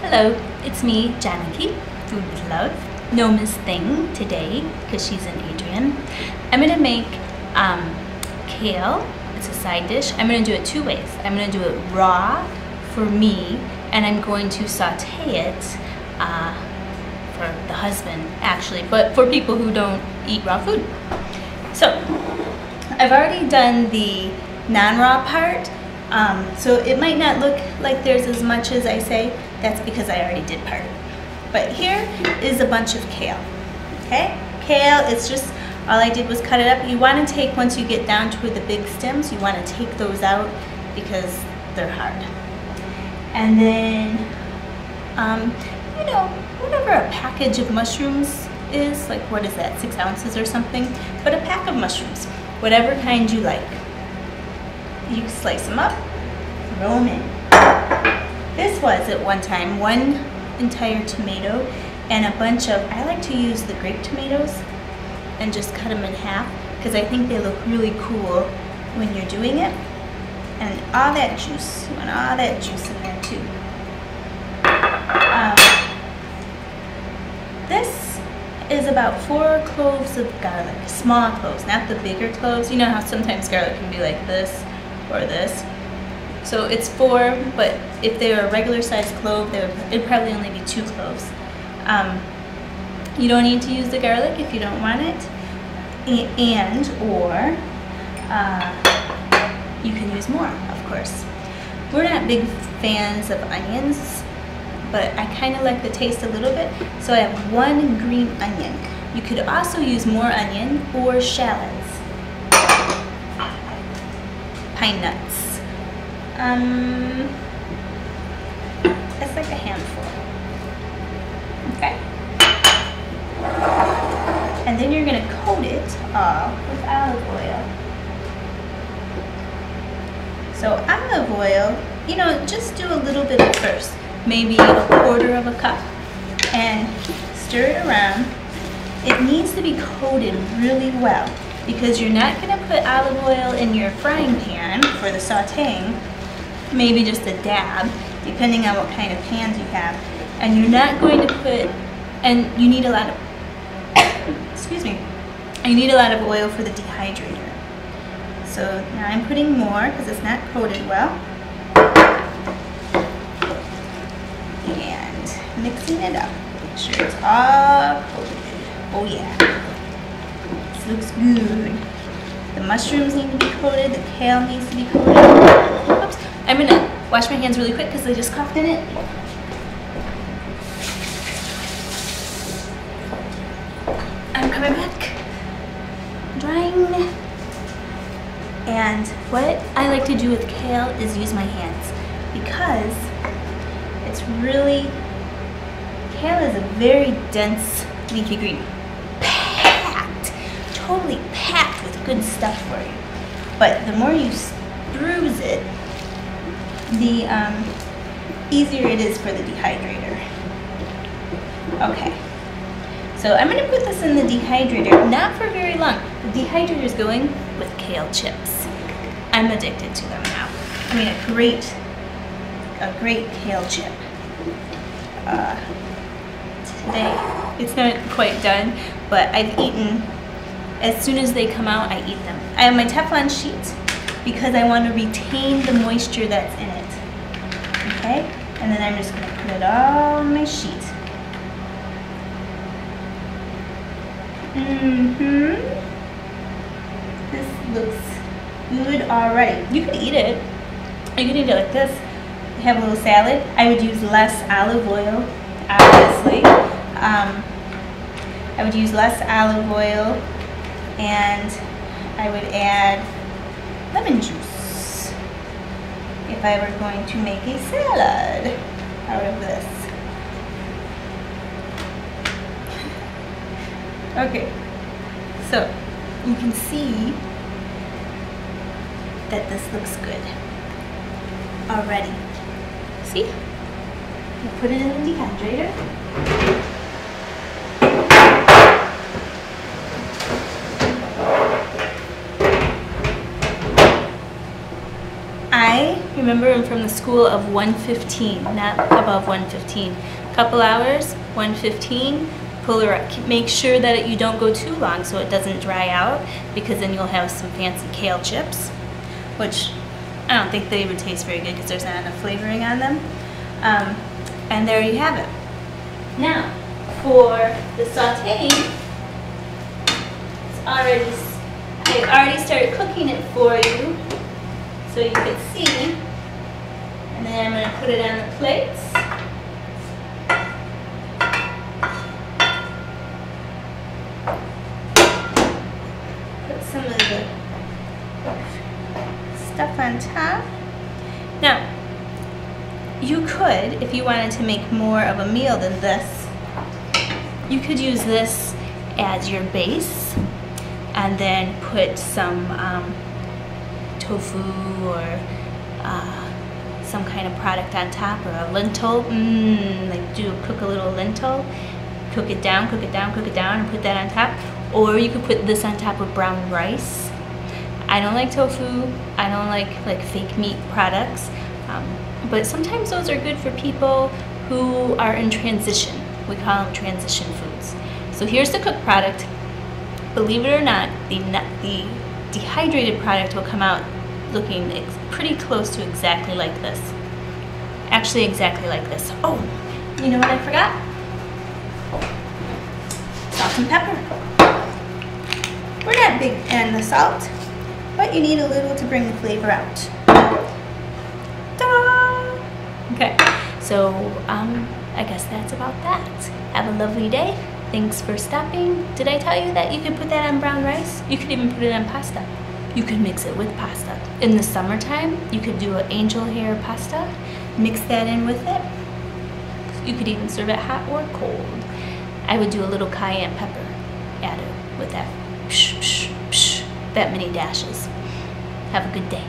Hello, it's me, Janaki, Food with Love. No Miss Thing today, because she's in Adrian. I'm going to make kale. It's a side dish. I'm going to do it two ways. I'm going to do it raw for me, and I'm going to saute it for the husband, actually, but for people who don't eat raw food. So, I've already done the non-raw part, so it might not look like there's as much as I say. That's because I already did part. But here is a bunch of kale, okay? Kale, it's just, all I did was cut it up. You want to take, once you get down to the big stems, you want to take those out because they're hard. And then, you know, whatever a package of mushrooms is, like what is that, 6 ounces or something? But a pack of mushrooms, whatever kind you like. You slice them up, throw them in. This was at one time 1 entire tomato and a bunch of, I like to use the grape tomatoes and just cut them in half because I think they look really cool when you're doing it. And all that juice, you want all that juice in there too. This is about 4 cloves of garlic, small cloves, not the bigger cloves. You know how sometimes garlic can be like this or this. So it's 4, but if they were a regular sized clove, it'd probably only be 2 cloves. You don't need to use the garlic if you don't want it, or you can use more, of course. We're not big fans of onions, but I kind of like the taste a little bit, so I have 1 green onion. You could also use more onion or shallots. Pine nuts. That's like a handful. Okay. And then you're gonna coat it all with olive oil. So olive oil, you know, just do a little bit at first, maybe a 1/4 of a cup, and stir it around. It needs to be coated really well because you're not gonna put olive oil in your frying pan for the sauteing. Maybe just a dab, depending on what kind of pans you have. And you're not going to put, and you need a lot of, excuse me, you need a lot of oil for the dehydrator. So now I'm putting more because it's not coated well. And mixing it up. Make sure it's all coated. Oh yeah. This looks good. The mushrooms need to be coated, the kale needs to be coated. Oops. I'm gonna wash my hands really quick because I just coughed in it. I'm coming back. Drying. And what I like to do with kale is use my hands because it's really, kale is a very dense leafy green. Packed, totally packed with good stuff for you. But the more you bruise it, the easier it is for the dehydrator. Okay, so I'm going to put this in the dehydrator, not for very long. The dehydrator is going with kale chips. I'm addicted to them now. I mean, a great kale chip. Today, it's not quite done, but I've eaten, as soon as they come out, I eat them. I have my Teflon sheet because I want to retain the moisture that's in it. Okay? And then I'm just going to put it all on my sheet. This looks good already. You could eat it. You could eat it like this. You have a little salad. I would use less olive oil, obviously. I would use less olive oil, and I would add lemon juice if I were going to make a salad out of this. Okay, so you can see that this looks good already. See? We'll put it in the dehydrator. I Remember, I'm from the school of 115, not above 115. Couple hours, 115. Pull her up. Make sure that you don't go too long so it doesn't dry out, because then you'll have some fancy kale chips, which I don't think they would taste very good because there's not enough flavoring on them. And there you have it. Now, for the sauté, I've already started cooking it for you so you can see. And then I'm going to put it on the plates. Put some of the stuff on top. Now, you could, if you wanted to make more of a meal than this, you could use this as your base and then put some tofu or some kind of product on top, or a lentil, cook a little lentil, cook it down, and put that on top. Or you could put this on top of brown rice. I don't like tofu, I don't like fake meat products, but sometimes those are good for people who are in transition. We call them transition foods. So here's the cooked product. Believe it or not, the dehydrated product will come out looking pretty close to exactly like this. Actually, exactly like this. Oh, you know what I forgot? Salt and pepper. We're not big on the salt, but you need a little to bring the flavor out. Ta-da! Okay, so I guess that's about that. Have a lovely day. Thanks for stopping. Did I tell you that you could put that on brown rice? You could even put it on pasta. You could mix it with pasta. In the summertime, you could do an angel hair pasta, mix that in with it. You could even serve it hot or cold. I would do a little cayenne pepper added with that. Psh, psh, psh, that many dashes. Have a good day.